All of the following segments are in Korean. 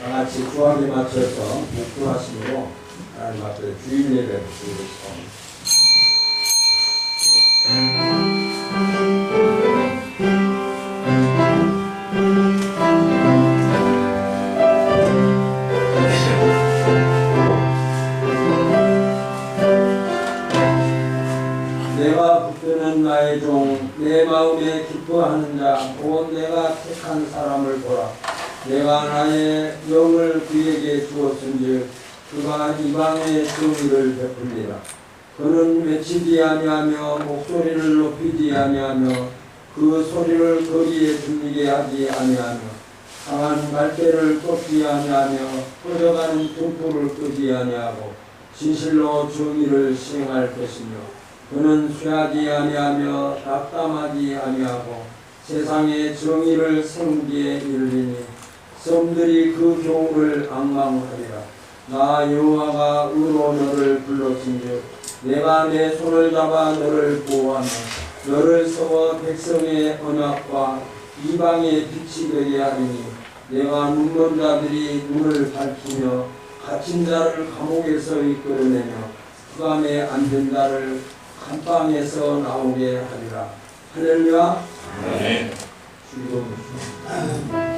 다같이 구하게 맞춰서 목도하심으로 하나님 앞에 주일 예배를 드리겠습니다. 내가 붙드는 나의 종, 내 마음에 기뻐하는 자, 곧 내가 택한 사람을 보라. 내가 나의 영을 그에게 주었은즉 그가 이방의 정의를 베풀리라. 그는 외치지 아니하며 목소리를 높이지 아니하며 그 소리를 거리에 들리게 하지 아니하며 상한 갈대를 쫓지 아니하며 꺼져가는 등불을 끄지 아니하고 진실로 정의를 시행할 것이며 그는 쇠하지 아니하며 낙담하지 아니하고 세상에 정의를 세운기에 이르리니 섬들이 그 교훈을 앙망하리라. 나 여호와가 의로 너를 불렀은즉 내가 내 손을 잡아 너를 보호하며 너를 세워 백성의 언약과 이방의 빛이 되게 하리니 내가 눈먼 자들이 눈을 밝히며 갇힌 자를 감옥에서 이끌어내며 흑암에 앉은 자를 감방에서 나오게 하리라. 할렐루야. 네. 주기도문입니다.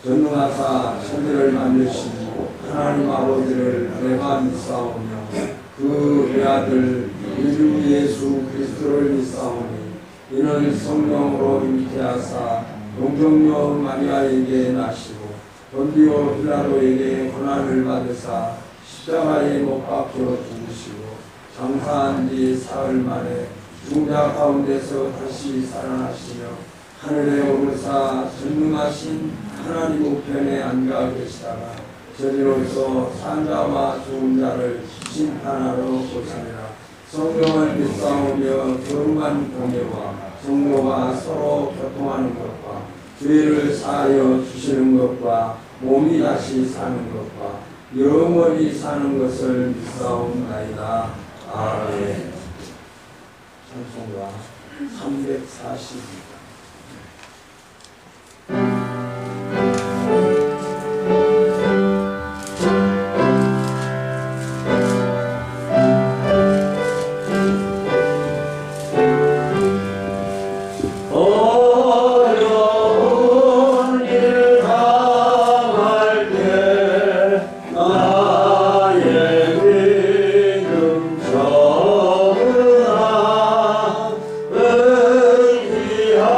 전능하사 천지를 만드신 하나님 아버지를 내가 믿사오며 그 외아들 이름 예수 그리스도를 믿사오니 이는 성령으로 잉태하사 동정녀 마리아에게 나시고 본디오 빌라도에게 고난을 받으사 십자가에 못 박혀 죽으시고 장사한 지 사흘 만에 중자 가운데서 다시 살아나시며 하늘에 오르사 전능하신 하나님 우편에 앉아 계시다가 저리로서 산자와 죽은 자를 심판하러 오시리라. 성경을 믿사오며 거룩한 공예와 성도가 서로 교통하는 것과 죄를 사하여 주시는 것과 몸이 다시 사는 것과 영원히 사는 것을 믿사옵나이다. 아멘. 찬송가 340입니다. Yeah.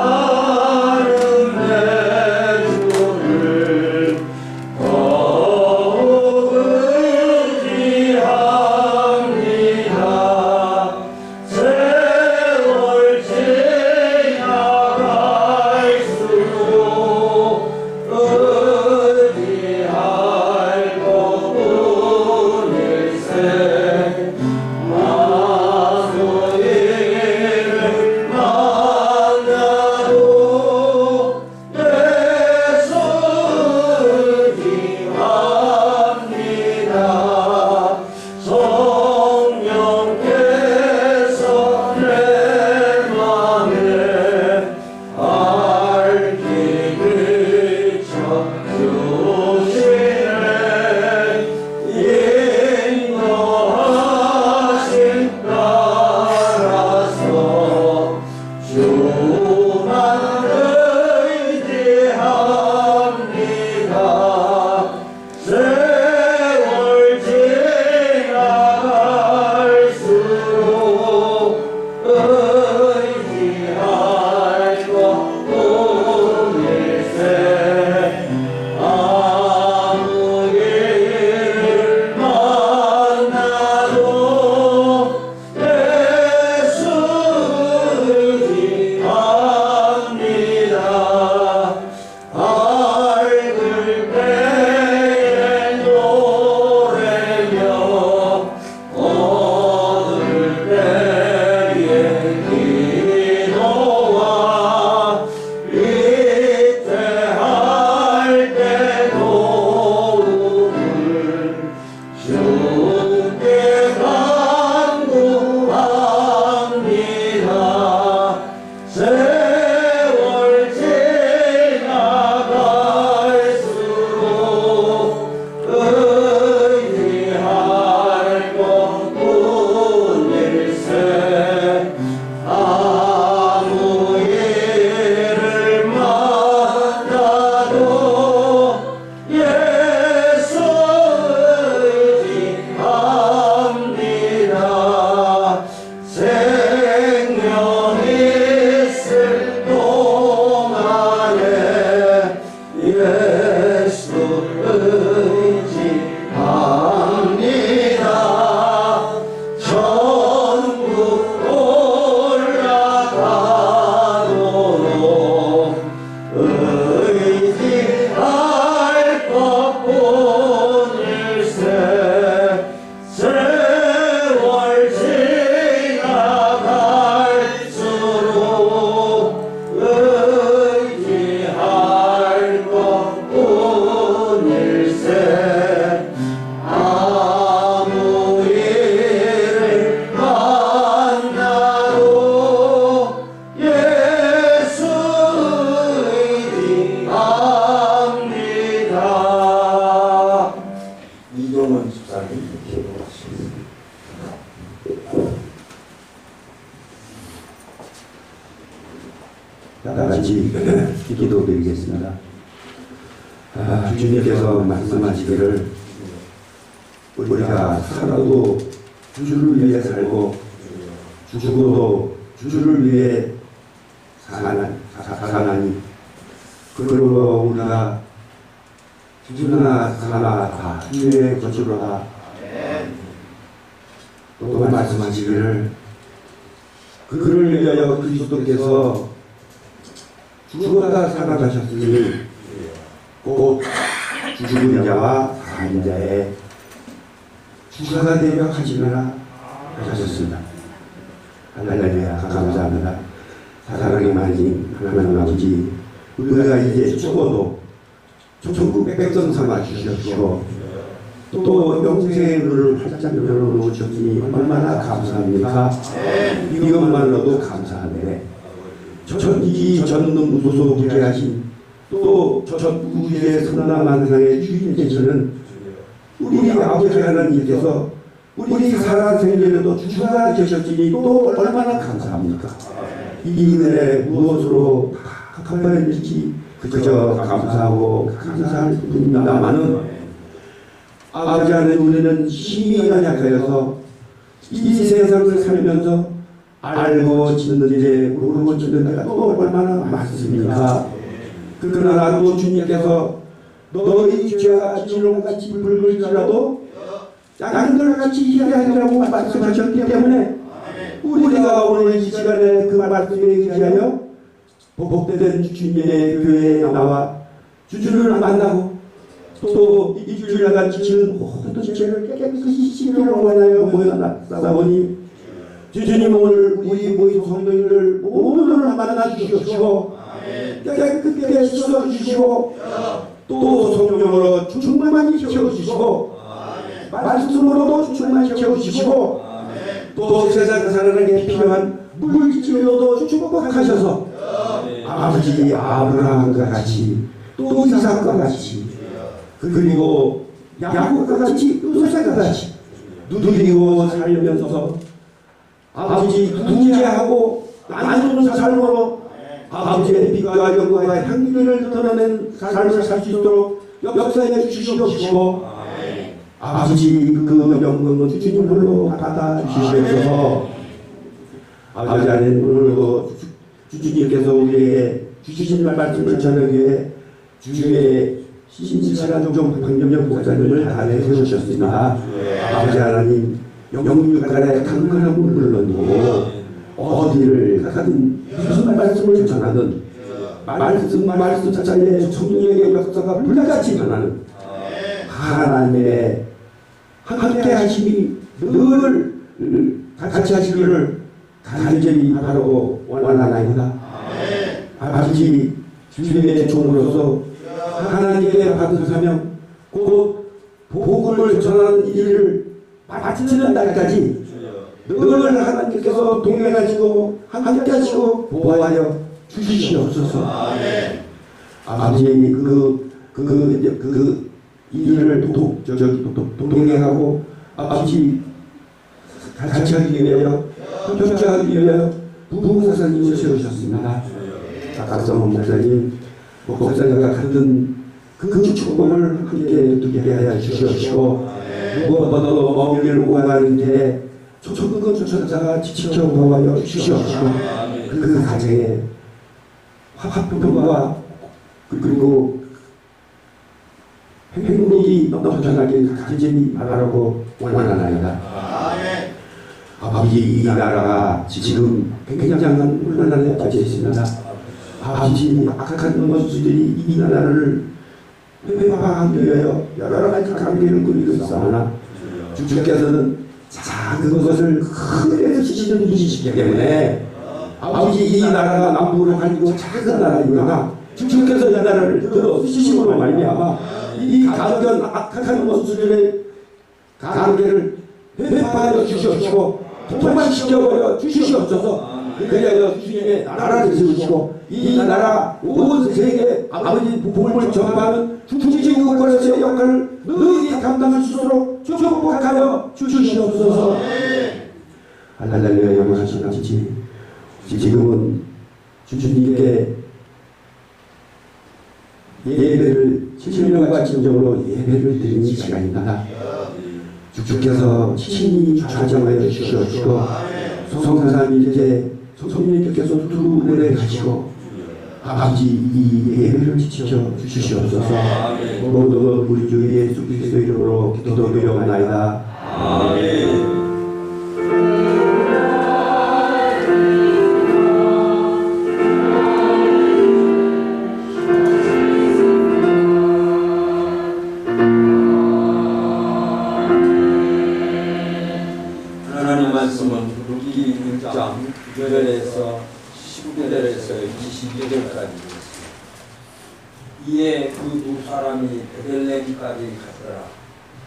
세월 지나갈수록 의지할 것뿐일세. 아무 일을 만나도 예수 의지합니다. 이종원 집사님 기도하시겠습니다. 다같이 기도드리겠습니다. 주님께서 말씀하시기를 우리가 살아도 주를 위해 살고 죽어도 주를 위해 사나니 그러므로 우리가 죽으나 사나 다 주의 것이로다. 또 말씀하시기를 그를 위하여 그리스도께서 죽었다 살아나셨으니 곧 죽은 자와 산 자의 주가 되려 하시리라 하셨습니다. 할렐루야. 감사합니다. 사랑의 하나님 아버지, 우리가 이제 죽어도 천국 백성 삼아 주셨고 또 영생의 문을 활짝 열어놓으셨으니 얼마나 감사합니까? 이것만으로도 감사한데 이 전무소부게 하신 또 전우주의 선남만상의 주인께서는 우리 아버지 하나님께서 우리 살아생전에도 주가 되셨으니 또 얼마나 감사합니까? 이 은혜 무엇으로 갚아야 될지 그저 감사하고 감사할 뿐입니다마는 아버지 하나님, 우리는 힘이 연약하여서 이 세상을 살면서 알고 짓는 죄, 모르고 짓는 죄가 또 얼마나 많습니까? 그러나 또 주님께서 너희 죄가 지렁같이 붉을지라도 양들같이 희하리라고 말씀하셨기 때문에 우리가 오늘 이 시간에 그 말씀에 의지하여 복된 주님의 교회에 나와 주님을 만나고 또 일주일간 지은 모든 죄를 깨끗이 씻기로 원하여 모여났사오니 주님 오늘 우리 모인 성도님을 모두를 만나 주시옵시고 깨끗하게 씻어주시고 또 성령으로 충만히 채워주시고 말씀으로도 충만히 채워주시고 또 세상 살아가게 필요한 물질로도 축복하셔서 아버지 아브라함과 같이 또 이삭과 같이 그리고 야곱과 같이 요셉과 같이 누리고 살면서 아버지 구제하고 나누는 삶으로 아버지의 빛과 영광과 향기를 드러낸 삶을 살 수 있도록 역사해 주시옵시고 아버지 그 영광은 주님으로 받아 주시옵소서. 아버지 하나님, 오늘도 주님께서 우리에게 주신 말씀을 전하기 위해 주의 신실한 종 박명령 목사님을 단에 세우셨습니다. 아버지 하나님, 영육간의 강건함을 물론이고 어디를 가든 무슨 말씀을 전하든 말씀 자체의 성령의 역사가 불같이 변하는 하나님의 함께 하심이 늘 같이 하시기를 간절히 바라고 원하나이다. 아버지 주님의 종으로서 하나님께 받은 사명 곧 복음을 전하는 일을 마치는 날까지 늘 하나님께서 동행하시고 함께 하시고 보호하여 주시옵소서. 아버지 그 일을 동행하고 아버지 같이 하기 위하여 협조하기 위하여 부목사님을 세우셨습니다. 박성원 목사님과 같은 그 축복을 함께 두게 하여 주시옵시고 무엇보다도 먼 길 오가는 길에 조금 천사가 지켜보아여 주시옵시고 그 가정에 화평과 그리고 행복이 넘쳐나게 간절히 바라고 원하나이다. 아버지, 이 나라가 지금 굉장한 혼란에 빠져 있습니다. 아버지, 악한 원수들이 이 나라를 회파하기 위하여 여러 가지 관계를 꾸리고 있사오나 주께서는 작은 것을 큰 데서 지시는 분이시기 때문에 아버지 이 나라가 남북으로 갈리고 작은 나라이구나. 주께서 이 나라를 들어 쓰심으로 말미암아 이 가련 악한 원수들의 가계를 회파하여 주시옵시고 통만시켜버려 주시옵소서. 그리하여 주님의 나라를 세우시고 이 나라 온 세계 아버지 복음을 전파하는 중지국권에서의 역할을 너희들이 감당할 수 있도록 축복하여 주시옵소서. 할렐루야. 영원하신 아버지, 지금은 주님께 예배를 신령과 진정으로 예배를 드리는 시간입니다. 주께서 친히 좌정하여 주시옵시고 성삼일째 성령님께서 두 은혜를 하시고 아버지 이 예배를 지켜 주시옵소서. 모든 우리 주 예수 그리스도 이름으로 기도드리옵나이다. 아멘. 하나님 말씀은 루기 6장 9절에서 19절에서 22절까지 이에 그 두 사람이 베들레헴까지 갔더라.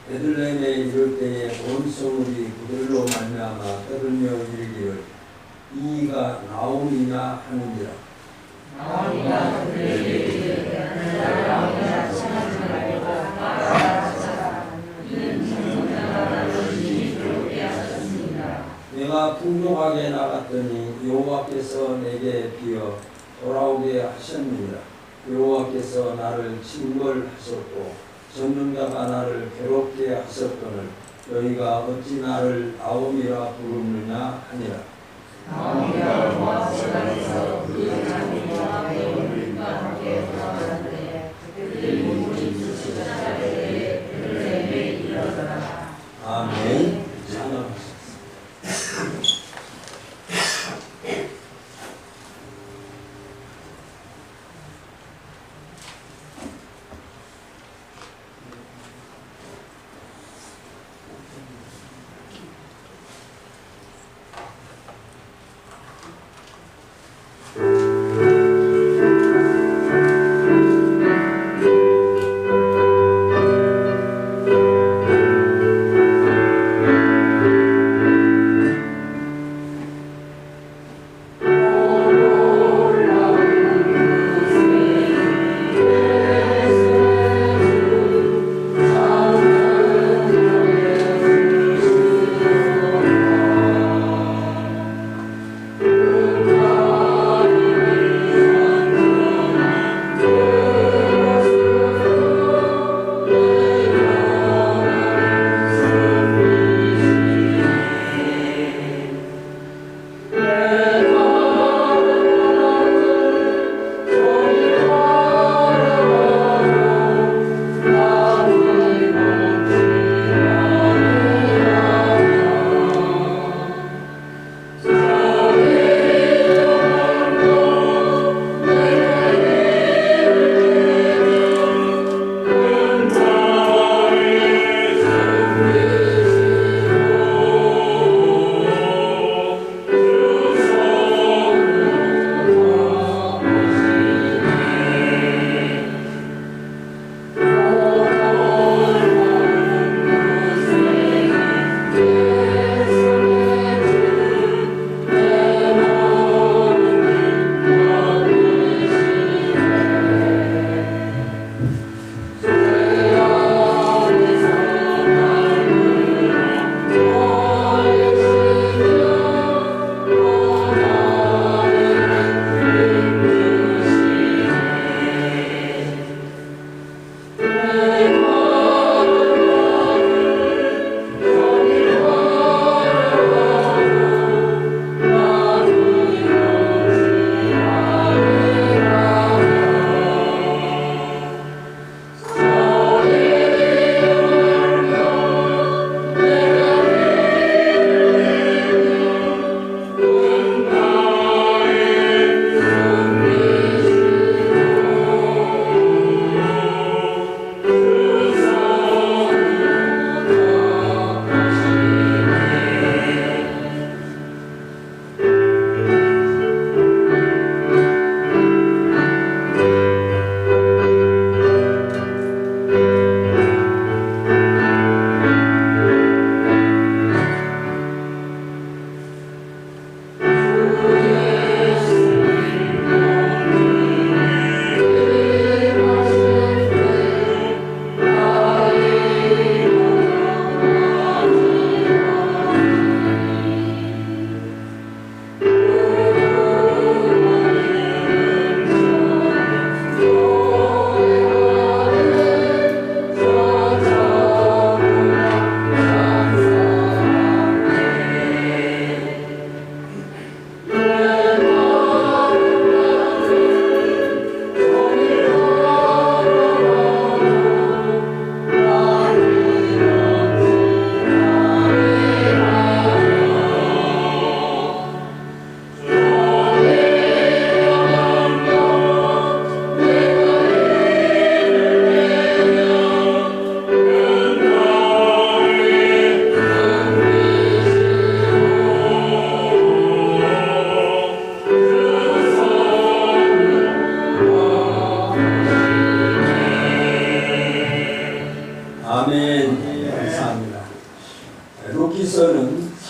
베들레헴에 이를 때에 온 성읍이 그들로 말미암아 떠들며 이르기를 이가 나오니냐 하는지라. 나오니냐 내가 풍족하게 나갔더니 여호와께서 내게 비어 돌아오게 하셨느니라. 여호와께서 나를 징벌하셨고 전능자가 나를 괴롭게 하셨거늘 너희가 어찌 나를 나옴이라 부르느냐 하니라. 나옴이라 모압사람에서 그 장님과 배우들과 함께 돌아가는데 그들이 모든 주시자들에게 베들레헴에 이르더라. 아멘. 찬양하시옵소서.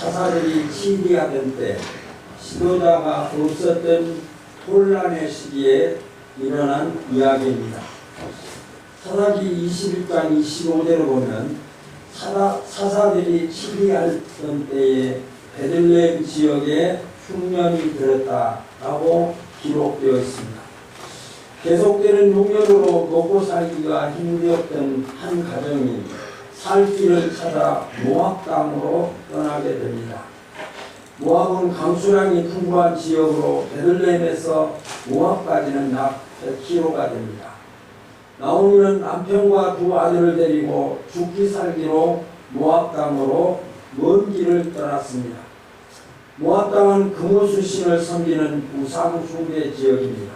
사사들이 치리하던 때 지도자가 없었던 혼란의 시기에 일어난 이야기입니다. 사사기 21장 25절을 보면 사사들이 치리하던 때에 베들레헴 지역에 흉년이 들었다라고 기록되어 있습니다. 계속되는 흉년으로 먹고 살기가 힘들었던 한 가정이 살 길을 찾아 모압 땅으로 떠나게 됩니다. 모압은 강수량이 풍부한 지역으로 베들레헴에서 모압까지는 약 100km가 됩니다. 나오미는 남편과 두 아들을 데리고 죽기 살기로 모압 땅으로 먼 길을 떠났습니다. 모압 땅은 금오수 신을 섬기는 우상 숭배 지역입니다.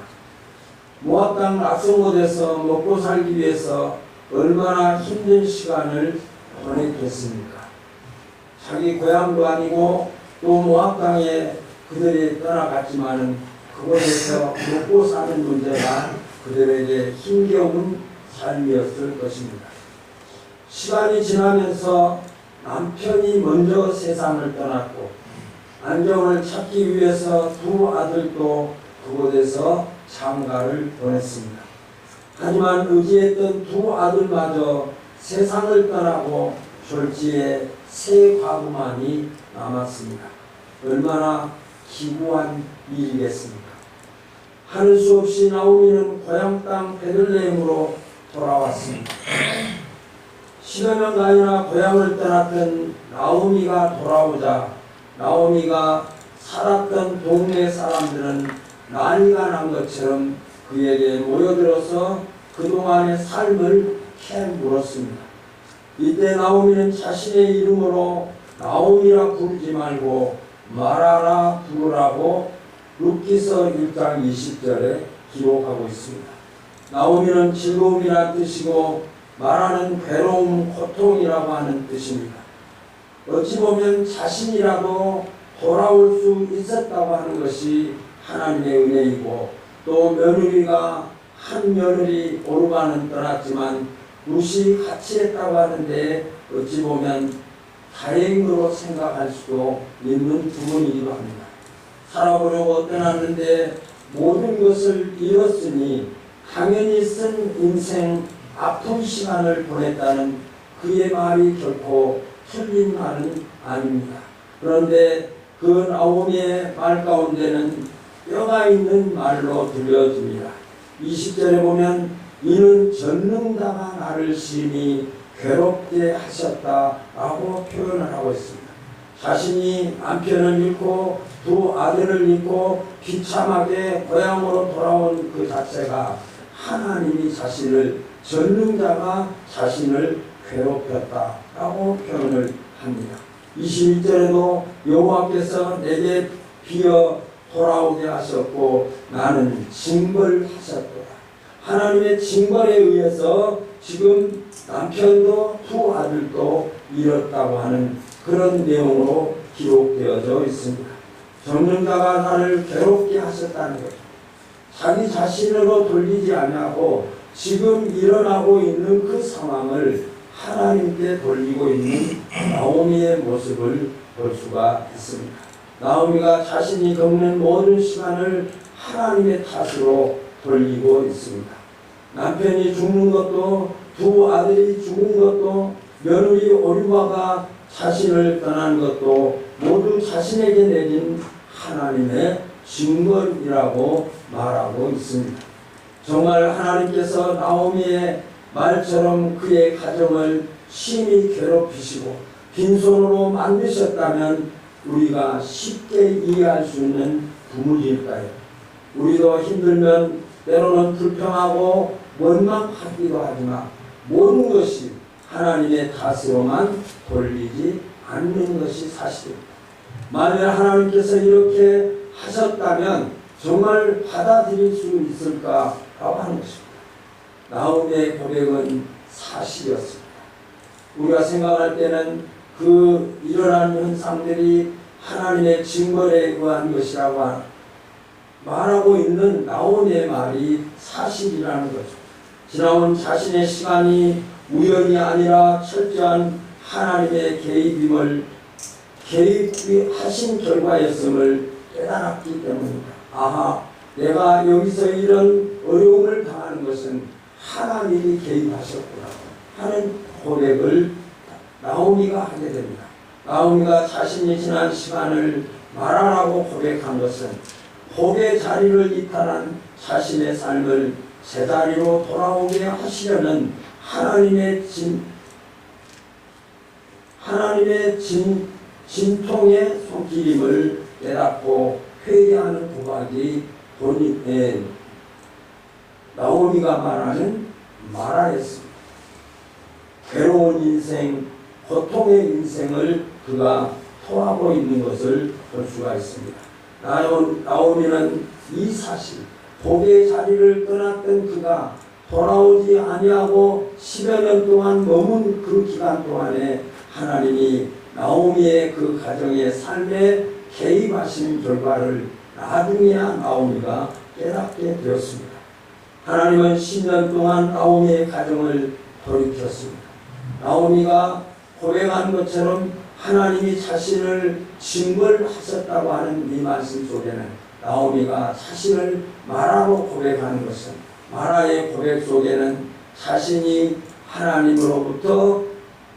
모압 땅 낯선 곳에서 먹고 살기 위해서 얼마나 힘든 시간을 보냈겠습니까? 자기 고향도 아니고 또 모압 땅에 그들이 떠나갔지만은 그곳에서 먹고 사는 문제가 그들에게 힘겨운 삶이었을 것입니다. 시간이 지나면서 남편이 먼저 세상을 떠났고 안정을 찾기 위해서 두 아들도 그곳에서 장가를 보냈습니다. 하지만 의지했던 두 아들마저 세상을 떠나고 졸지에 세 과부만이 남았습니다. 얼마나 기구한 일이겠습니까? 하는 수 없이 나오미는 고향 땅 베들레헴으로 돌아왔습니다. 10여 년간이나 고향을 떠났던 나오미가 돌아오자 나오미가 살았던 동네 사람들은 난리가 난 것처럼 그에게 모여들어서 그동안의 삶을 캐물었습니다. 이때 나오미는 자신의 이름으로 나오미라 부르지 말고 마라라 부르라고 룻기서 1장 20절에 기록하고 있습니다. 나오미는 즐거움이란 뜻이고 마라는 괴로움, 고통이라고 하는 뜻입니다. 어찌 보면 자신이라도 돌아올 수 있었다고 하는 것이 하나님의 은혜이고 또 며느리가 한 며느리 오르가는 떠났지만 룻이 같이 했다고 하는데 어찌 보면 다행으로 생각할 수도 있는 부분이기도 합니다. 살아보려고 떠났는데 모든 것을 잃었으니 당연히 쓴 인생 아픈 시간을 보냈다는 그의 말이 결코 틀린 말은 아닙니다. 그런데 그 나오미의 말 가운데는 뼈가 있는 말로 들려집니다. 20절에 보면 이는 전능자가 나를 심히 괴롭게 하셨다라고 표현을 하고 있습니다. 자신이 남편을 잃고 두 아들을 잃고 비참하게 고향으로 돌아온 그 자체가 하나님이 자신을 전능자가 자신을 괴롭혔다라고 표현을 합니다. 21절에도 여호와께서 내게 비어 돌아오게 하셨고 나는 징벌하셨도다. 하나님의 징벌에 의해서 지금 남편도 두 아들도 잃었다고 하는 그런 내용으로 기록되어져 있습니다. 전능자가 나를 괴롭게 하셨다는 것. 자기 자신으로 돌리지 아니하고 지금 일어나고 있는 그 상황을 하나님께 돌리고 있는 나오미의 모습을 볼 수가 있습니다. 나오미가 자신이 겪는 모든 시간을 하나님의 탓으로 돌리고 있습니다. 남편이 죽는 것도 두 아들이 죽은 것도 며느리 오리바가 자신을 떠난 것도 모두 자신에게 내린 하나님의 징벌이라고 말하고 있습니다. 정말 하나님께서 나오미의 말처럼 그의 가정을 심히 괴롭히시고 빈손으로 만드셨다면 우리가 쉽게 이해할 수 있는 부문일까요? 우리도 힘들면 때로는 불평하고 원망하기도 하지만 모든 것이 하나님의 탓으로만 돌리지 않는 것이 사실입니다. 만일 하나님께서 이렇게 하셨다면 정말 받아들일 수 있을까라고 하는 것입니다. 나오미의 고백은 사실이었습니다. 우리가 생각할 때는 그 일어난 현상들이 하나님의 징벌에 의한 것이라고 말하고 있는 나오미의 말이 사실이라는 거죠. 지나온 자신의 시간이 우연이 아니라 철저한 하나님의 개입임을 개입하신 결과였음을 깨달았기 때문입니다. 아하, 내가 여기서 이런 어려움을 당하는 것은 하나님이 개입하셨구나 하는 고백을 나오미가 하게 됩니다. 나오미가 자신이 지난 시간을 말하라고 고백한 것은 복의 자리를 이탈한 자신의 삶을 제자리로 돌아오게 하시려는 하나님의 진통의 손길임을 깨닫고 회개하는 고백이 본인의 나오미가 말하는 마라였습니다. 괴로운 인생, 고통의 인생을 그가 토하고 있는 것을 볼 수가 있습니다. 나오미는 이 사실, 복의 자리를 떠났던 그가 돌아오지 아니하고 10여 년 동안 머문 그 기간 동안에 하나님이 나오미의 그 가정의 삶에 개입하신 결과를 나중에야 나오미가 깨닫게 되었습니다. 하나님은 10년 동안 나오미의 가정을 돌이켰습니다. 나오미가 고백한 것처럼 하나님이 자신을 징벌하셨다고 하는 이 말씀 속에는 나오미가 자신을 마라로 고백하는 것은 마라의 고백 속에는 자신이 하나님으로부터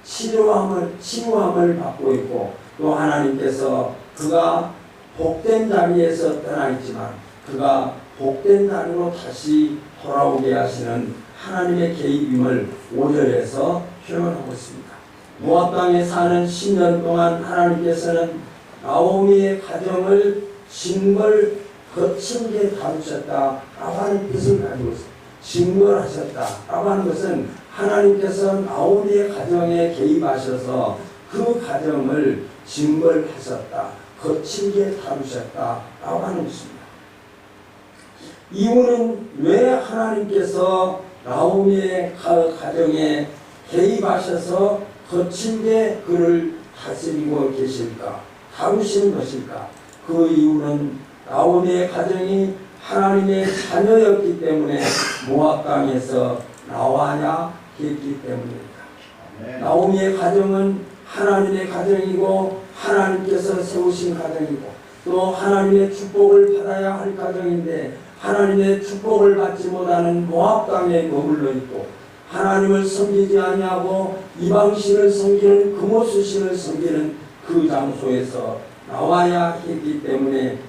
치유함을 받고 있고 또 하나님께서 그가 복된 자리에서 떠나 있지만 그가 복된 자리로 다시 돌아오게 하시는 하나님의 개입임을 5절에서 표현하고 있습니다. 모압 땅에 사는 10년 동안 하나님께서는 나오미의 가정을 징벌 거칠게 다루셨다라고 하는 뜻을 가지고 있습니다. 징벌하셨다라고 하는 것은 하나님께서 나오미의 가정에 개입하셔서 그 가정을 징벌하셨다, 거칠게 다루셨다라고 하는 것입니다. 이유는 왜 하나님께서 나오미의 가정에 개입하셔서 거칠게 그를 다스리고 계실까, 다루시는 것일까? 그 이유는 나오미의 가정이 하나님의 자녀였기 때문에 모압 땅에서 나와야 했기 때문입니다. 나오미의 가정은 하나님의 가정이고 하나님께서 세우신 가정이고 또 하나님의 축복을 받아야 할 가정인데 하나님의 축복을 받지 못하는 모압 땅에 머물러 있고 하나님을 섬기지 아니하고 이방신을 섬기는 금오수신을 섬기는 그 장소에서 나와야 했기 때문에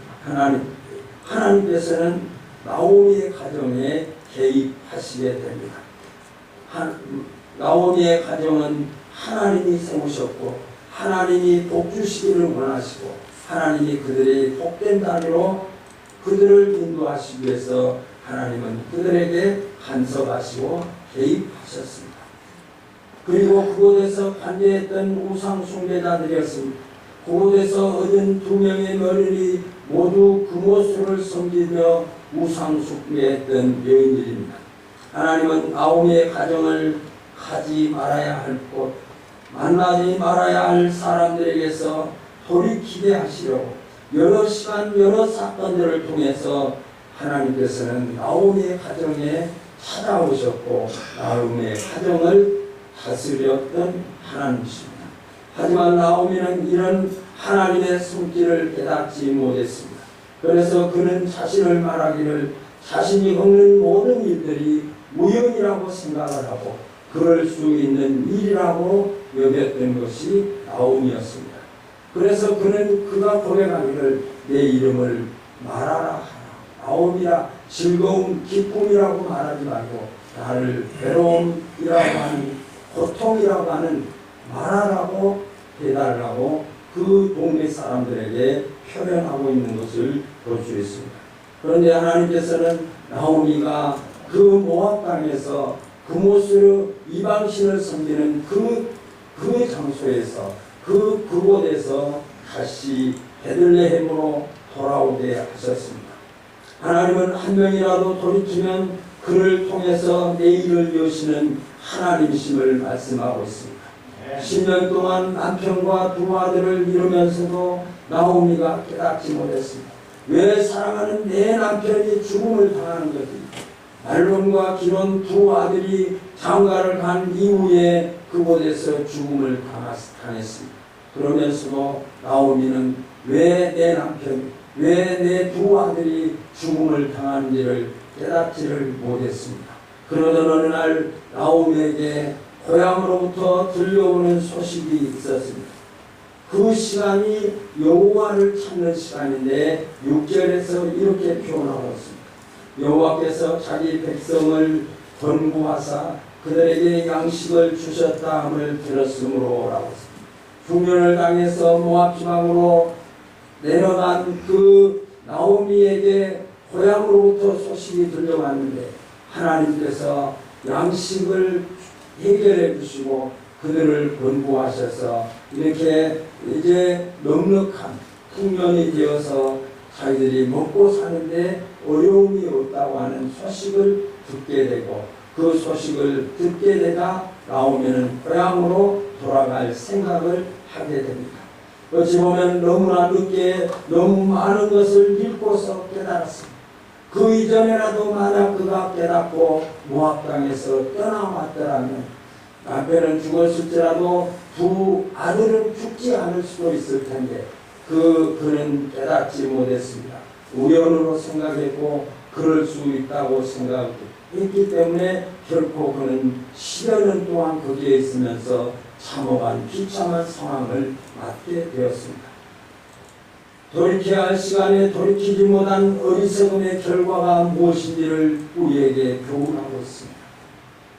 하나님께서는 나오미의 가정에 개입하시게 됩니다. 나오미의 가정은 하나님이 세우셨고 하나님이 복 주시기를 원하시고 하나님이 그들의 복된 자리로 그들을 인도하시기 위해서 하나님은 그들에게 간섭하시고 개입하셨습니다. 그리고 그곳에서 관대했던 우상 숭배자들이었습니다. 그곳에서 얻은 2명의 며느리 모두 금오수를 섬기며 우상 숭배했던 여인들입니다. 하나님은 나오미의 가정을 가지 말아야 할 곳, 만나지 말아야 할 사람들에게서 돌이키게 하시려고 여러 시간 여러 사건들을 통해서 하나님께서는 나오미의 가정에 찾아오셨고 나오미의 가정을 다스렸던 하나님이십니다. 하지만 나오미는 이런 하나님의 손길을 깨닫지 못했습니다. 그래서 그는 자신을 말하기를 자신이 겪는 모든 일들이 우연이라고 생각을 하고 그럴 수 있는 일이라고 여겼던 것이 나오미였습니다. 그래서 그가 고백하기를 내 이름을 말하라 하라. 나오미라 즐거움, 기쁨이라고 말하지 말고 나를 괴로움이라고 하는 고통이라고 하는 말하라고 해달라고 그 동네 사람들에게 표현하고 있는 것을 볼 수 있습니다. 그런데 하나님께서는 나오미가 그 모압 땅에서 금오수로 이방신을 섬기는 그 장소에서 그곳에서 다시 베들레헴으로 돌아오게 하셨습니다. 하나님은 한 명이라도 돌이키면 그를 통해서 내일을 여시는 하나님이심을 말씀하고 있습니다. 10년 동안 남편과 2 아들을 이루면서도 나오미가 깨닫지 못했습니다. 왜 사랑하는 내 남편이 죽음을 당하는 것입니까? 말론과 기론 2 아들이 장가를 간 이후에 그곳에서 죽음을 당했습니다. 그러면서도 나오미는 왜 내 남편, 왜 내 두 아들이 죽음을 당하는지를 깨닫지를 못했습니다. 그러던 어느 날 나오미에게 고향으로부터 들려오는 소식이 있었습니다. 그 시간이 여호와를 찾는 시간인데 6절에서 이렇게 표현하고 있습니다. 여호와께서 자기 백성을 권고하사 그들에게 양식을 주셨다 함을 들었으므로 라고 했습니다. 중년을 당해서 모압 지방으로 내려간 그 나오미에게 고향으로부터 소식이 들려왔는데 하나님께서 양식을 해결해 주시고 그들을 권고하셔서 이렇게 이제 넉넉한 풍년이 되어서 자기들이 먹고 사는데 어려움이 없다고 하는 소식을 듣게 되고 그 소식을 듣게 되다 나오면은 고향으로 돌아갈 생각을 하게 됩니다. 어찌 보면 너무나 늦게 너무 많은 것을 읽고서 깨달았습니다. 그 이전에라도 만약 그가 깨닫고 모압 땅에서 떠나왔더라면 남편은 죽었을지라도 두 아들은 죽지 않을 수도 있을 텐데 그는 깨닫지 못했습니다. 우연으로 생각했고 그럴 수 있다고 생각했기 때문에 결코 그는 10여 년 동안 거기에 있으면서 참혹한 비참한 상황을 맞게 되었습니다. 돌이켜야 할 시간에 돌이키지 못한 어리석음의 결과가 무엇인지를 우리에게 교훈하고 있습니다.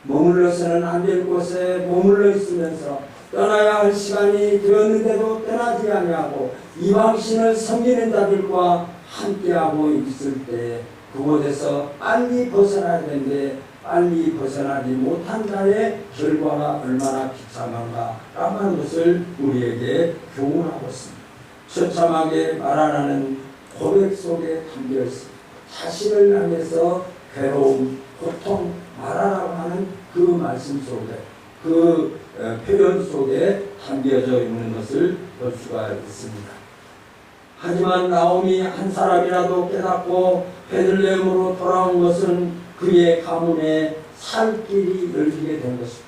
머물러서는 안 될 곳에 머물러 있으면서 떠나야 할 시간이 되었는데도 떠나지 아니하고 이방신을 섬기는 자들과 함께하고 있을 때 그곳에서 빨리 벗어나야 되는데 빨리 벗어나지 못한 자의 결과가 얼마나 비참한가 라는 것을 우리에게 교훈하고 있습니다. 처참하게 말하라는 고백 속에 담겨 있습니다. 자신을 향해서 괴로움, 고통, 말하라고 하는 그 말씀 속에 그 표현 속에 담겨져 있는 것을 볼 수가 있습니다. 하지만 나오미 한 사람이라도 깨닫고 베들레헴으로 돌아온 것은 그의 가문에 살 길이 열리게 된 것입니다.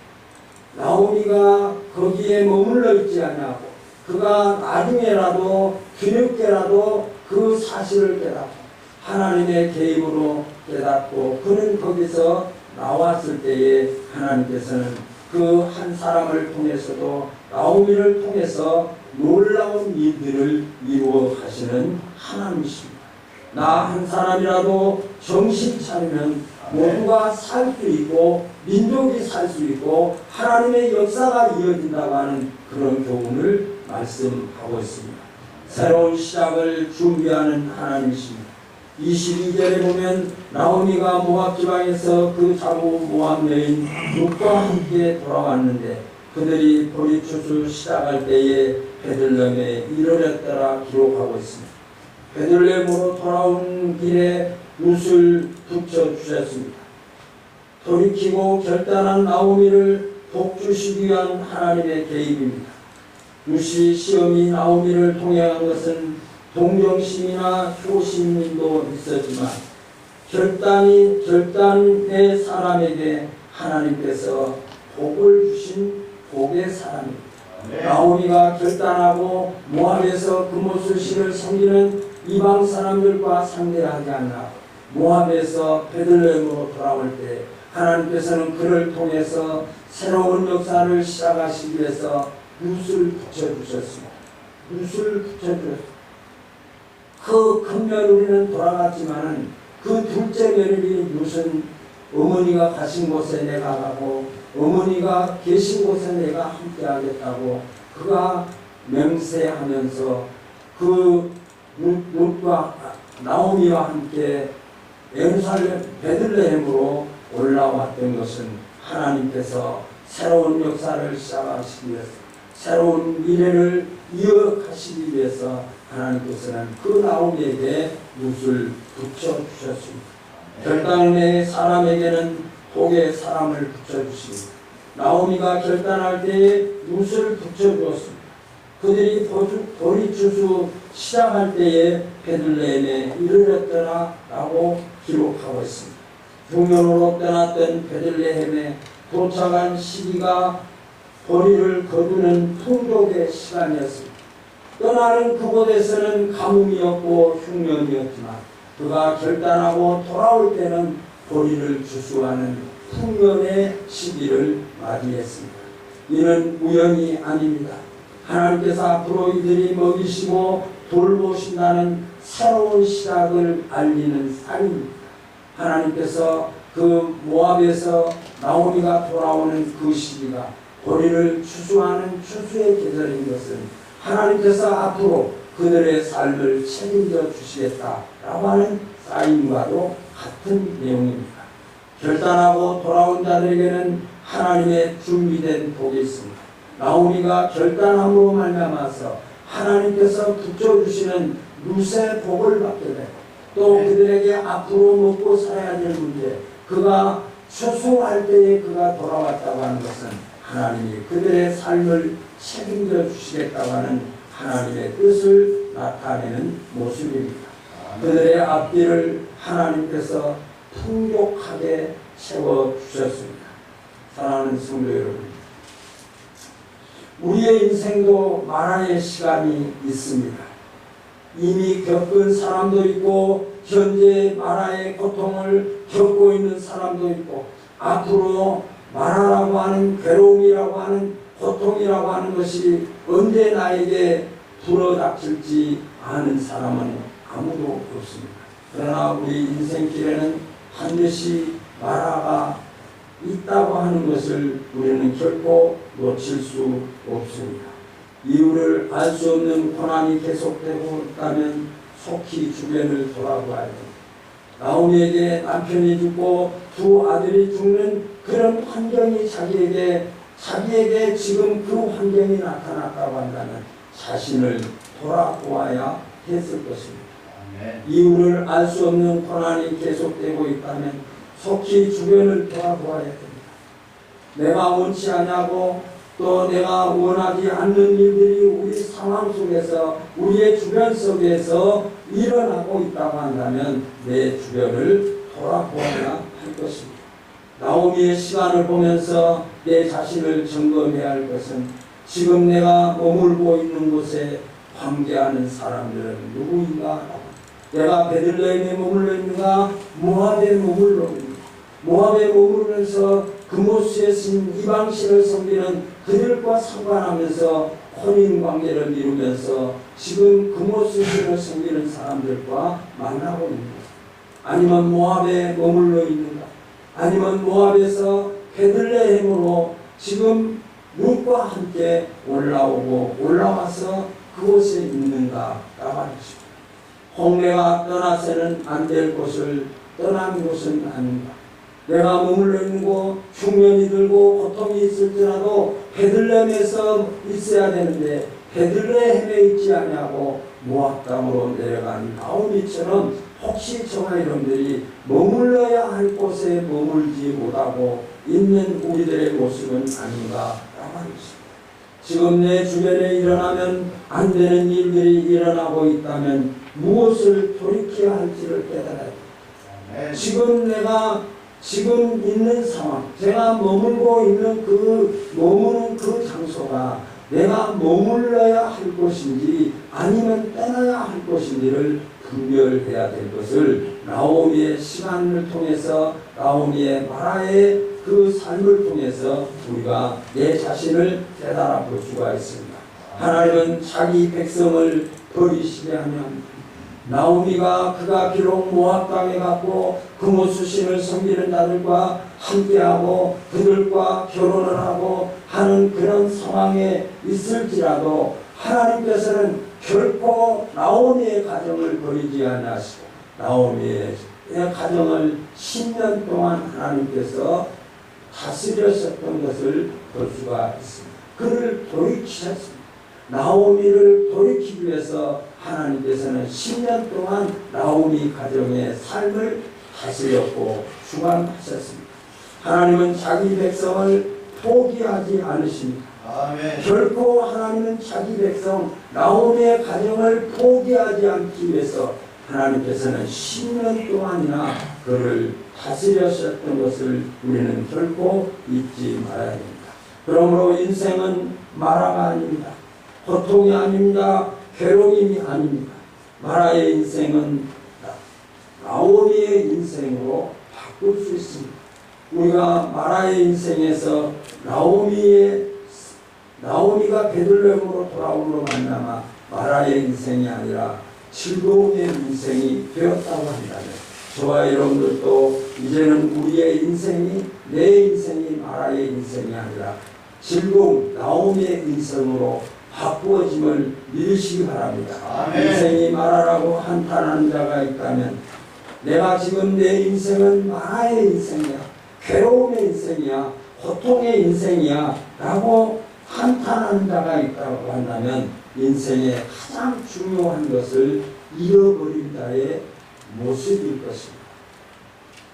나오미가 거기에 머물러 있지 않냐고 그가 나중에라도 뒤늦게라도 그 사실을 깨닫고 하나님의 개입으로 깨닫고 그는 거기서 나왔을 때에 하나님께서는 그 한 사람을 통해서도 나오미를 통해서 놀라운 일들을 이루어 가시는 하나님이십니다. 나 한 사람이라도 정신 차리면 모두가 살 수 있고 민족이 살 수 있고 하나님의 역사가 이어진다고 하는 그런 교훈을 말씀하고 있습니다. 새로운 시작을 준비하는 하나님이십니다. 22절에 보면 나오미가 모압 지방에서 그 자부 모압 여인 룻과 함께 돌아왔는데 그들이 보리추수 시작할 때에 베들레헴에 이르렀더라 기록하고 있습니다. 베들레헴으로 돌아온 길에 룻을 붙여주셨습니다. 돌이키고 결단한 나오미를 복주시기 위한 하나님의 개입입니다. 룻이 시험이 나오미를 통행한 것은 동정심이나 효심도 있었지만 결단의 사람에게 하나님께서 복을 주신 복의 사람입니다. 나오미가 결단하고 모압에서 금오술 신을 섬기는 이방 사람들과 상대하지 않나 모압에서 베들레헴으로 돌아올 때 하나님께서는 그를 통해서 새로운 역사를 시작하시기 위해서 룻을 붙여주셨습니다. 룻을 붙여주셨습니다. 그 큰 며느리는 돌아갔지만은 그 둘째 며느리 룻은 어머니가 가신 곳에 내가 가고 어머니가 계신 곳에 내가 함께 하겠다고 그가 맹세하면서 그 룻과 나오미와 함께 예루살렘 베들레헴으로 올라왔던 것은 하나님께서 새로운 역사를 시작하시기 위해서 새로운 미래를 이어가시기 위해서 하나님께서는 그 나오미에게 룻을 붙여주셨습니다. 결단의 사람에게는 복의 사람을 붙여주십니다. 나오미가 결단할 때에 룻을 붙여주었습니다. 그들이 보리추수 시작할 때에 베들레헴에 이르렀더라 라고 기록하고 있습니다. 중년으로 떠났던 베들레헴에 도착한 시기가 보리를 거두는 풍족의 시간이었습니다. 떠나는 그곳에서는 가뭄이었고 흉년이었지만 그가 결단하고 돌아올 때는 보리를 주수하는 풍년의 시기를 맞이했습니다. 이는 우연이 아닙니다. 하나님께서 앞으로 이들이 먹이시고 돌보신다는 새로운 시작을 알리는 쌀입니다. 하나님께서 그 모압에서 나오미가 돌아오는 그 시기가 보리를 추수하는 추수의 계절인 것은 하나님께서 앞으로 그들의 삶을 책임져 주시겠다라고 하는 사인과도 같은 내용입니다. 결단하고 돌아온 자들에게는 하나님의 준비된 복이 있습니다. 나오미가 결단함으로 말미암아서 하나님께서 붙여주시는 루세 복을 받게 되고 또 그들에게 앞으로 먹고 살아야 될 문제, 그가 추수할 때에 그가 돌아왔다고 하는 것은 하나님이 그들의 삶을 책임져 주시겠다고 하는 하나님의 뜻을 나타내는 모습입니다. 그들의 앞뒤를 하나님께서 풍족하게 채워주셨습니다. 사랑하는 성도 여러분, 우리의 인생도 마라의 시간이 있습니다. 이미 겪은 사람도 있고 현재 마라의 고통을 겪고 있는 사람도 있고 앞으로 마라라고 하는 괴로움이라고 하는 고통이라고 하는 것이 언제 나에게 불어닥칠지 아는 사람은 아무도 없습니다. 그러나 우리 인생길에는 반드시 마라가 있다고 하는 것을 우리는 결코 놓칠 수 없습니다. 이유를 알 수 없는 고난이 계속되고 있다면 속히 주변을 돌아보아야 됩니다. 나오미에게 남편이 죽고 두 아들이 죽는 그런 환경이 자기에게 지금 그 환경이 나타났다고 한다면 자신을 돌아보아야 했을 것입니다. 이유를 알 수 없는 고난이 계속되고 있다면 속히 주변을 돌아보아야 됩니다. 내가 원치 않냐고 또 내가 원하지 않는 일들이 우리 상황 속에서 우리의 주변 속에서 일어나고 있다고 한다면 내 주변을 돌아보아야 할 것입니다. 나오미의 시간을 보면서 내 자신을 점검해야 할 것은 지금 내가 머물고 있는 곳에 관계하는 사람들은 누구인가? 내가 베들레헴에 머물러 있는가? 모압에 머물러 있는가? 모압에 머무르면서 그모스에 쓴 이방신을 섬기는 그들과 상관하면서 혼인관계를 이루면서 지금 그모스 신을 섬기는 사람들과 만나고 있는가? 아니면 모압에 머물러 있는가? 아니면 모압에서 베들레헴으로 지금 룻과 함께 올라와서 그곳에 있는가? 라말이죠. 홍해가 떠나서는 안 될 곳을 떠난 곳은 아닌가? 내가 머물러 있는 곳 흉년이 들고 고통이 있을지라도 베들레헴에서 있어야 되는데 베들레헴에 있지 않냐고 모압 땅으로 내려간 나오미처럼 혹시 저와 여러분들이 머물러야 할 곳에 머물지 못하고 있는 우리들의 모습은 아닌가라고 하겠습니다. 지금 내 주변에 일어나면 안 되는 일들이 일어나고 있다면 무엇을 돌이켜야 할지를 깨달아야 됩니다. 지금 내가 있는 상황, 제가 머물고 있는 머무는 그 장소가 내가 머물러야 할 곳인지 아니면 떠나야 할 곳인지를 분별해야 될 것을 나오미의 시간을 통해서 나오미의 마라의 그 삶을 통해서 우리가 내 자신을 깨달아 볼 수가 있습니다. 하나님은 자기 백성을 버리시게 하면 나오미가 그가 비록 모압 땅에 갔고 그모스 신을 섬기는 자들과 함께하고 그들과 결혼을 하고 하는 그런 상황에 있을지라도 하나님께서는 결코 나오미의 가정을 버리지 않으시고 나오미의 가정을 10년 동안 하나님께서 다스렸었던 것을 볼 수가 있습니다. 그를 돌이키셨습니다. 나오미를 돌이키기 위해서 하나님께서는 10년 동안 나오미 가정의 삶을 다스렸고 주관하셨습니다. 하나님은 자기 백성을 포기하지 않으십니다. 아멘. 결코 하나님은 자기 백성 나오미의 가정을 포기하지 않기 위해서 하나님께서는 10년 동안이나 그를 다스리셨던 것을 우리는 결코 잊지 말아야 됩니다. 그러므로 인생은 마라가 아닙니다. 고통이 아닙니다. 괴로움이 아닙니다. 마라의 인생은 나오미의 인생으로 바꿀 수 있습니다. 우리가 마라의 인생에서 나오미가 베들레헴으로 돌아옴으로 말미암아 마라의 인생이 아니라 즐거움의 인생이 되었다고 한다면, 저와 여러분들도 이제는 우리의 인생이, 내 인생이 마라의 인생이 아니라 즐거움, 나오미의 인생으로 바꾸어짐을 믿으시기 바랍니다. 아멘. 인생이 마라라고 한탄하는 자가 있다면, 내가 지금 내 인생은 마라의 인생이야, 괴로움의 인생이야, 고통의 인생이야 라고 한탄하는 자가 있다고 한다면, 인생의 가장 중요한 것을 잃어버린 자의 모습일 것입니다.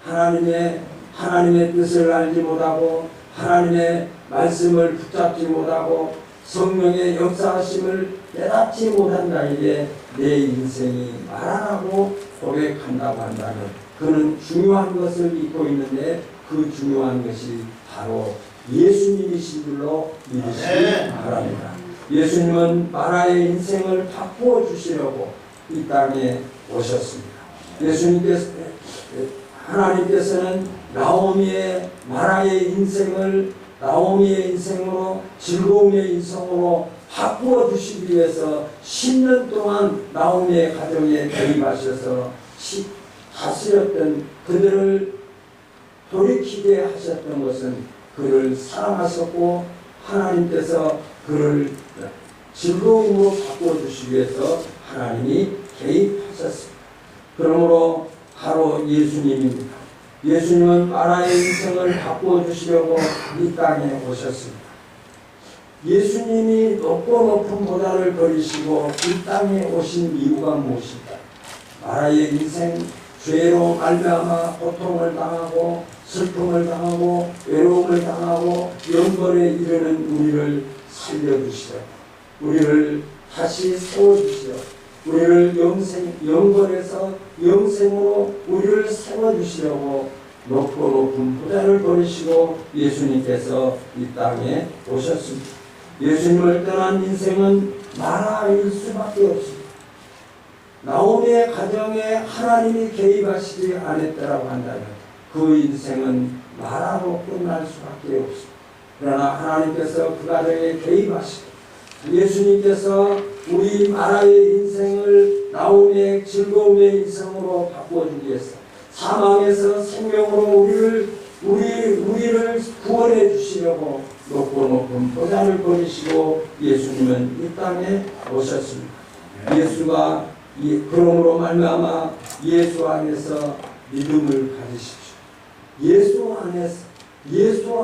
하나님의 뜻을 알지 못하고, 하나님의 말씀을 붙잡지 못하고, 성령의 역사하심을 깨닫지 못한 자에게 내 인생이 마라라고 고백한다고 한다면, 그는 중요한 것을 잊고 있는데, 그 중요한 것이 바로 예수님이신 줄로 믿으시기 바랍니다. 예수님은 마라의 인생을 바꾸어 주시려고 이 땅에 오셨습니다. 하나님께서는 마라의 인생을 나오미의 인생으로, 즐거움의 인생으로 바꾸어 주시기 위해서 10년 동안 나오미의 가정에 개입하셔서 다스렸던, 그들을 돌이키게 하셨던 것은 그를 사랑하셨고, 하나님께서 그를 즐거움으로 바꿔주시기 위해서 하나님이 개입하셨습니다. 그러므로 바로 예수님입니다. 예수님은 마라의 인생을 바꿔주시려고 이 땅에 오셨습니다. 예수님이 높고 높은 보좌를 버리시고 이 땅에 오신 이유가 무엇일까? 마라의 인생, 죄로 말미암아 고통을 당하고 슬픔을 당하고 외로움을 당하고 영벌에 이르는 우리를 살려주시려, 우리를 다시 세워주시려, 우리를 영벌에서 영생으로 우리를 세워주시려고 높고 높은 보좌를 버리시고 예수님께서 이 땅에 오셨습니다. 예수님을 떠난 인생은 마라일 수밖에 없습니다. 나오미의 가정에 하나님이 개입하시지 않았다고 한다면 그 인생은 마라로 끝날 수밖에 없습니다. 그러나 하나님께서 그 가정에 개입하시고 예수님께서 우리 마라의 인생을 나오미의 즐거움의 인생으로 바꿔주기 위해서 사망에서 생명으로 우리를 구원해 주시려고 높고 높은 보좌를 버리시고 예수님은 이 땅에 오셨습니다. 예수가 그러므로 말미암아 예수 안에서 믿음을 가지십시오. 예수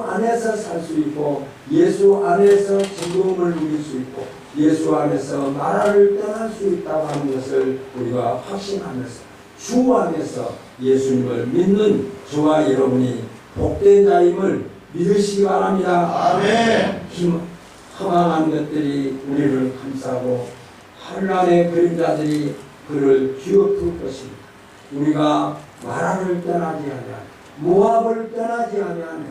안에서 살 수 있고, 예수 안에서 즐거움을 누릴 수 있고, 예수 안에서 나라를 떠날 수 있다고 하는 것을 우리가 확신하면서 주 안에서 예수님을 믿는 저와 여러분이 복된 자임을 믿으시기 바랍니다. 아멘. 허망한 것들이 우리를 감싸고 환난의 그림자들이 그를 뒤엎을 것입니다. 우리가 마라를 떠나지 아니하며 모압을 떠나지 아니하며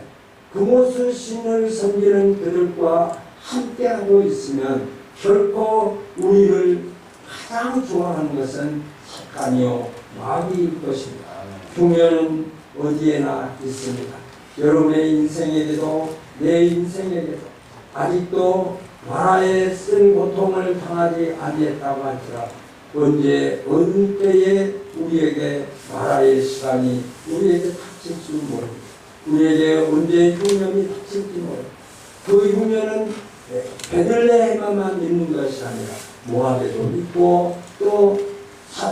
그곳을 신을 섬기는 그들과 함께하고 있으면 결코 우리를 가장 좋아하는 것은 사탄이요 마귀일 것입니다. 흉년은 어디에나 있습니다. 여러분의 인생에게도 내 인생에게도 아직도 마라에 쓴 고통을 당하지 아니했다고 할지라도 언제 어느 때에 우리에게 마라의 시간이 우리에게 닥칠지 모릅니다. 우리에게 언제 흉년이 닥칠지 모릅니다. 그 흉년은 베들레헴에만 있는 것이 아니라 모압에도 있고 또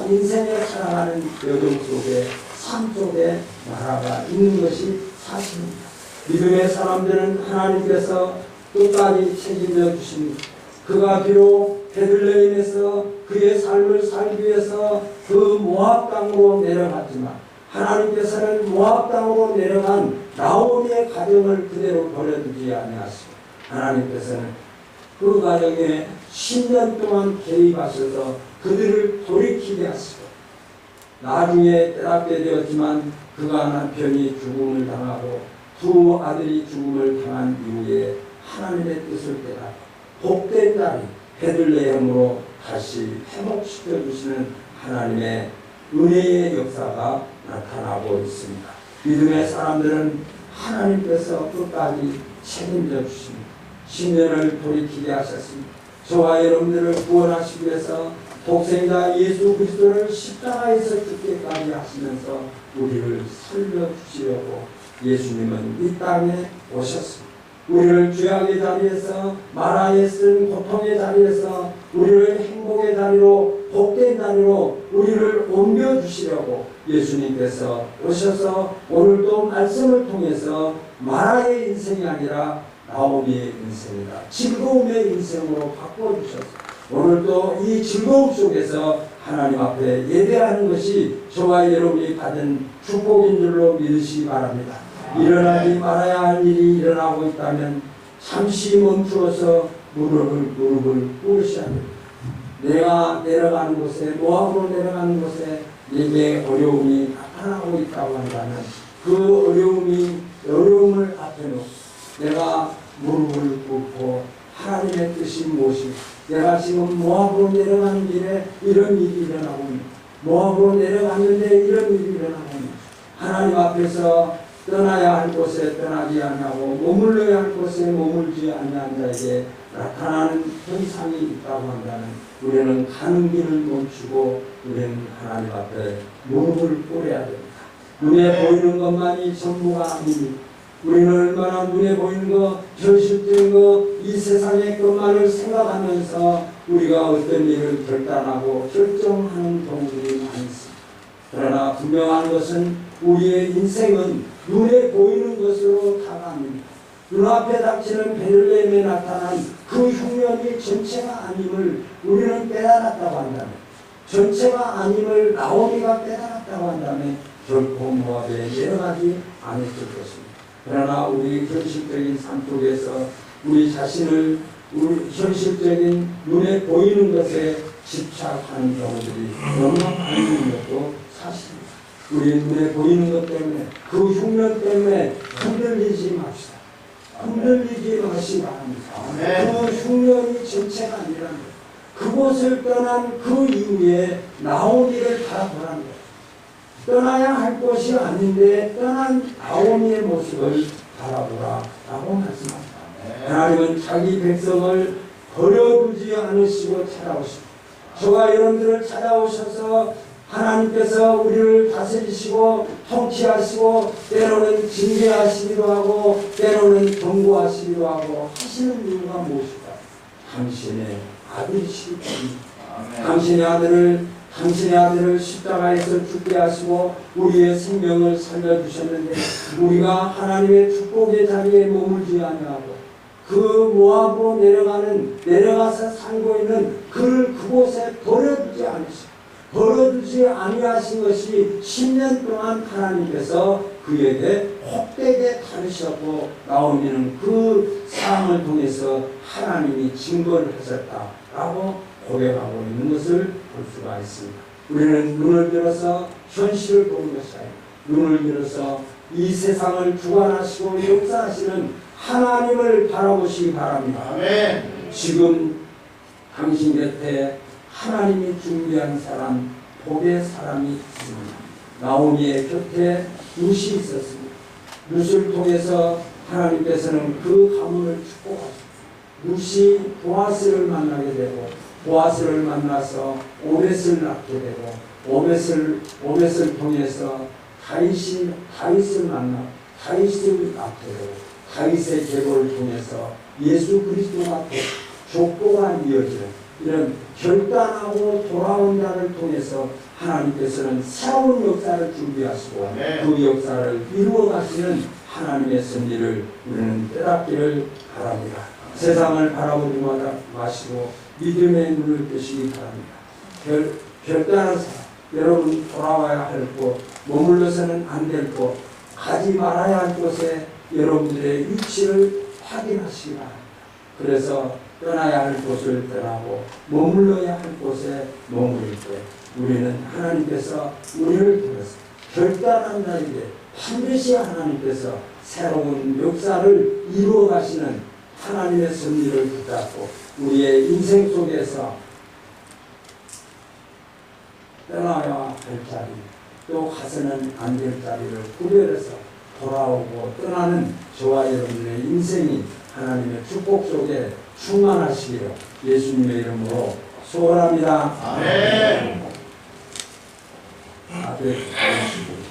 인생을 살아가는 여정 속에 삶 속에 마라가 있는 것이 사실입니다. 믿음의 사람들은 하나님께서 끝까지 책임져 주십니다. 그가 비록 베들레헴에서 그의 삶을 살기 위해서 그 모압 땅으로 내려갔지만 하나님께서는 모압 땅으로 내려간 나오미의 가정을 그대로 버려두지 아니하시고 하나님께서는 그 가정에 10년 동안 개입하셔서 그들을 돌이키게 하시고 나중에 깨닫게 되었지만 그가 남편이 죽음을 당하고 두 아들이 죽음을 당한 이후에 하나님의 뜻을 깨달아 복된 날이 베들레헴으로 다시 회복시켜 주시는 하나님의 은혜의 역사가 나타나고 있습니다. 믿음의 사람들은 하나님께서 끝까지 책임져 주십니다. 신년을 돌이키게 하셨습니다. 저와 여러분들을 구원하시기 위해서 독생자 예수 그리스도를 십자가에서 죽게까지 하시면서 우리를 살려주시려고 예수님은 이 땅에 오셨습니다. 우리를 죄악의 자리에서 마라에 쓴 고통의 자리에서 우리를 행복의 자리로 복된 자리로 우리를 옮겨주시려고 예수님께서 오셔서 오늘도 말씀을 통해서 마라의 인생이 아니라 나오미의 인생이다. 즐거움의 인생으로 바꿔주셨습니다. 오늘도 이 즐거움 속에서 하나님 앞에 예배하는 것이 저와 여러분이 받은 축복인 줄로 믿으시기 바랍니다. 일어나지 말아야 할 일이 일어나고 있다면 잠시 멈추어서 무릎을 꿇으셔야 됩니다. 내가 내려가는 곳에 모압으로 내려가는 곳에 내게 어려움이 나타나고 있다고 한다면 그 어려움을 앞에 놓고 내가 무릎을 꿇고 하나님의 뜻이 무엇인가, 내가 지금 모압으로 내려가는 길에 이런 일이 일어나고 있는, 모압으로 내려갔는데 이런 일이 일어나고 있는, 하나님 앞에서 떠나야 할 곳에 떠나지 아니하고 머물러야 할 곳에 머물지 아니한 자에게 나타나는 현상이 있다고 한다면 우리는 가는 길을 멈추고 우리는 하나님 앞에 무릎을 꿇어야 됩니다. 눈에 보이는 것만이 전부가 아닙니다. 우리는 얼마나 눈에 보이는 것, 현실적인 것, 이 세상의 것만을 생각하면서 우리가 어떤 일을 결단하고 결정하는 경우들이 많습니다. 그러나 분명한 것은 우리의 인생은 눈에 보이는 것으로 다가갑니다. 눈앞에 닥치는 베들레헴에 나타난 그 흉년이 전체가 아님을 우리는 깨달았다고 한다면, 전체가 아님을 나오미가 깨달았다고 한다면 결코 모압에 내려가지 않았을 것입니다. 그러나 우리 현실적인 삶 속에서 우리 자신을 우리 현실적인 눈에 보이는 것에 집착하는 경우들이 너무나 많은 것도 사실입니다. 우리 눈에 보이는 것 때문에 그 흉년 때문에 흔들리지 맙시다. 흔들리지 마시기 바랍니다. 그 흉년이 전체가 아니라는 것. 그곳을 떠난 그 이후에 나오미를 바라보라는 것. 떠나야 할 곳이 아닌데 떠난 나오미의 모습을 바라보라 라고 말씀합니다. 하나님은 자기 백성을 버려두지 않으시고 찾아오십니다. 저와 여러분들을 찾아오셔서 하나님께서 우리를 다스리시고 통치하시고 때로는 징계하시기도 하고 때로는 경고하시기도 하고 하시는 이유가 무엇일까? 당신의 아들이시기 때문입니다. 당신의 아들을 십자가에서 죽게 하시고 우리의 생명을 살려주셨는데 우리가 하나님의 축복의 자리에 머물지 아니하고 그 모압으로 내려가서 살고 있는 그를 그곳에 버려두지 아니하신 것이 10년 동안 하나님께서 그에게 혹되게 다루셨고 나오미는 그 상황을 통해서 하나님이 증거를 하셨다라고 고백하고 있는 것을 볼 수가 있습니다. 우리는 눈을 들어서 현실을 보는 것이 아니라 눈을 들어서 이 세상을 주관하시고 역사하시는 하나님을 바라보시기 바랍니다. 아멘. 지금 당신 곁에 하나님이 준비한 사람, 복의 사람이 있습니다. 나오미의 곁에 룻이 있었습니다. 룻을 통해서 하나님께서는 그 가문을 축복하셨습니다. 룻이 보아스를 만나게 되고 보아스를 만나서 오벳을 낳게 되고 오벳을 통해서 다윗을 만나 다윗을 낳게 되고 다윗의 계보를 통해서 예수 그리스도가 족보가 이어지는 이런 결단하고 돌아온 자를 통해서 하나님께서는 새로운 역사를 준비하시고 그 역사를 이루어 가시는 하나님의 섭리를 우리는 깨닫기를 바랍니다. 세상을 바라보지 마시고 믿음의 눈을 뜨시기 바랍니다. 결단한 사람, 여러분 돌아와야 할 곳, 머물러서는 안 될 곳, 가지 말아야 할 곳에 여러분들의 위치를 확인하시기 바랍니다. 그래서 떠나야 할 곳을 떠나고 머물러야 할 곳에 머무를 때 우리는 하나님께서 우리를 통해서 결단한 자에게 반드시 하나님께서 새로운 역사를 이루어 가시는 하나님의 섭리를 붙잡고 우리의 인생 속에서 떠나야 할 자리, 또 가서는 안 될 자리를 구별해서 돌아오고 떠나는 저와 여러분의 인생이 하나님의 축복 속에 충만하시기를 예수님의 이름으로 소원합니다. 아멘. 앞에 보시고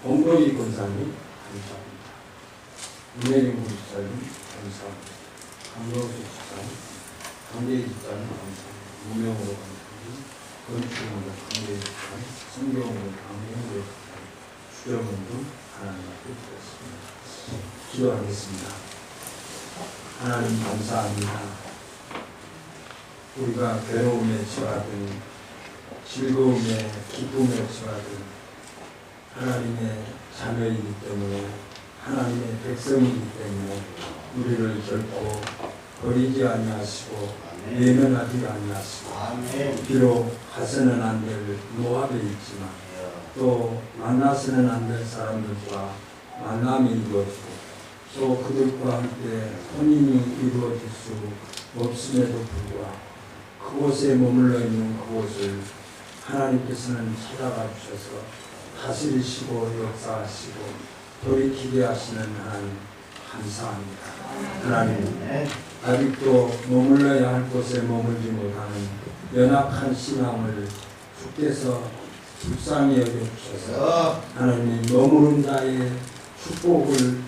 봉도희 권사님 감사합니다. 문혜림 목사님 감사합니다. 강경수 집사님, 강대희 집사님 감사합니다. 무명으로 감사합니다. 건축으로 강대희 집사님, 성경으로 강대희 집사님, 주정으로 하나님 앞에 드렸습니다. 기도하겠습니다. 하나님 감사합니다. 우리가 괴로움에 처하든 즐거움에 기쁨에 처하든 하나님의 자녀이기 때문에 하나님의 백성이기 때문에 우리를 결코 버리지 아니하시고 외면하지 아니하시고 비록 가서는 안 될 모압에 있지만 또 만나서는 안 될 사람들과 만남이 이루어지고 또 그들과 함께 혼인이 이루어질 수 없음에도 불구하고 그곳에 머물러 있는 그곳을 하나님께서는 찾아가 주셔서 다스리시고 역사하시고 돌이키게 하시는 하나님 감사합니다. 하나님 아직도 머물러야 할 곳에 머물지 못하는 연약한 신앙을 주께서 불쌍히 여겨주셔서 하나님이 머무른 자의 축복을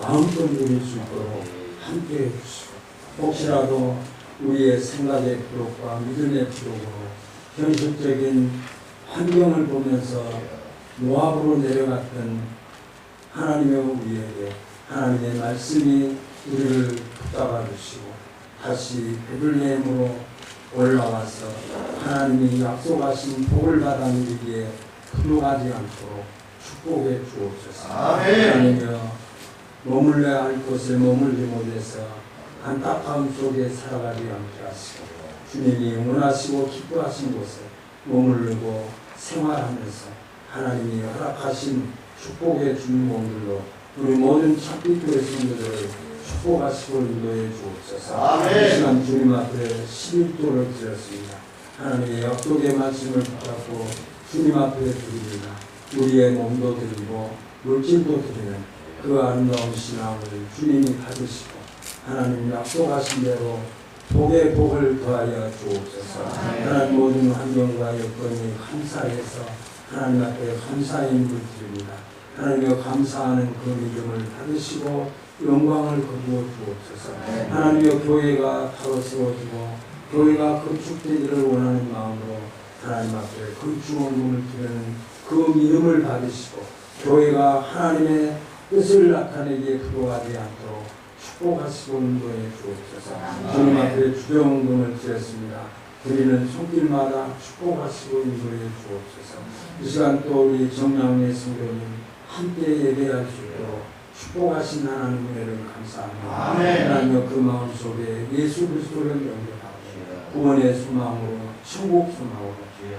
마음껏 누릴 수 있도록 함께해 주시고 혹시라도 우리의 생각의 부족과 믿음의 부족으로 현실적인 환경을 보면서 모압으로 내려갔던 하나님의 우리에게 하나님의 말씀이 우리를 붙잡아 주시고 다시 베들레헴으로 올라와서 하나님이 약속하신 복을 받아 누리기에 부족하지 않도록 축복해 주옵소서. 하나님이여 머물러야 할 곳에 머물지 못해서 안타까움 속에 살아가지 않게 하시고 주님이 원하시고 기뻐하신 곳에 머무르고 생활하면서 하나님이 허락하신 축복의 주인공들로 우리 모든 참빛교회 성도들을 축복하시고 인도해 주옵소서. 이 시간 주님 앞에 11조를 드렸습니다. 하나님의 약속의 말씀을 붙잡고 주님 앞에 드립니다. 우리의 몸도 드리고 물질도 드리는 그 아름다운 신앙을 주님이 받으시고 하나님 약속하신 대로 복의 복을 더하여 주옵소서. 하나님 모든 환경과 여건이 감사해서 하나님 앞에 감사의 인을 드립니다. 하나님의 감사하는 그 믿음을 받으시고 영광을 거두어 주옵소서. 하나님의 교회가 바로 세워지고 교회가 건축되기를 원하는 마음으로 하나님 앞에 건축원금을 드리는 그 믿음을 받으시고 교회가 하나님의 뜻을 나타내기에 부족하지 않도록 축복하시고 인도해 주옵소서. 주님 앞에 주정금을 드렸습니다. 드리는 손길마다 축복하시고 인도해 주옵소서. 이 시간 또 우리 정량의 성도님 함께 예배할 수 있도록 축복하신 하나님 은혜를 감사합니다. 하나님 그 마음속에 예수 그리스도를 영접하고 구원의 소망으로 천국 소망으로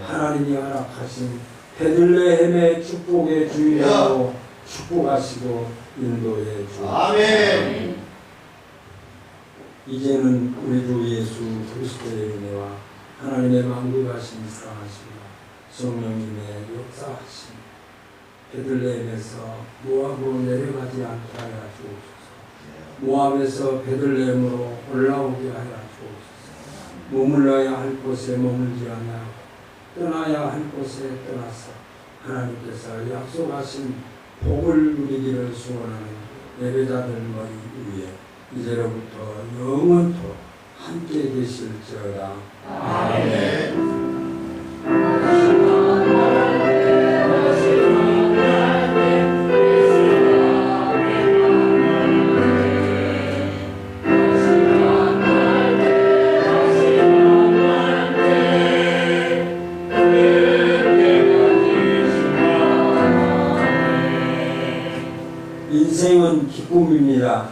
하나님이 허락하신 베들레헴의 축복의 주인으로 축복하시고 인도해 주옵소서. 이제는 우리 주 예수 그리스도의 은혜와 하나님의 만국하신 사랑하심과 성령님의 역사하심 베들레헴에서 모압으로 내려가지 않게 하여 주옵소서. 모압에서 베들레헴으로 올라오게 하여 주옵소서. 머물러야 할 곳에 머물지 아니하고 떠나야 할 곳에 떠나서 하나님께서 약속하신 복을 누리기를 소원하는 예배자들 머리 위에 이제로부터 영원토록 함께 계실지어다. 아멘. 인생은 기쁨입니다.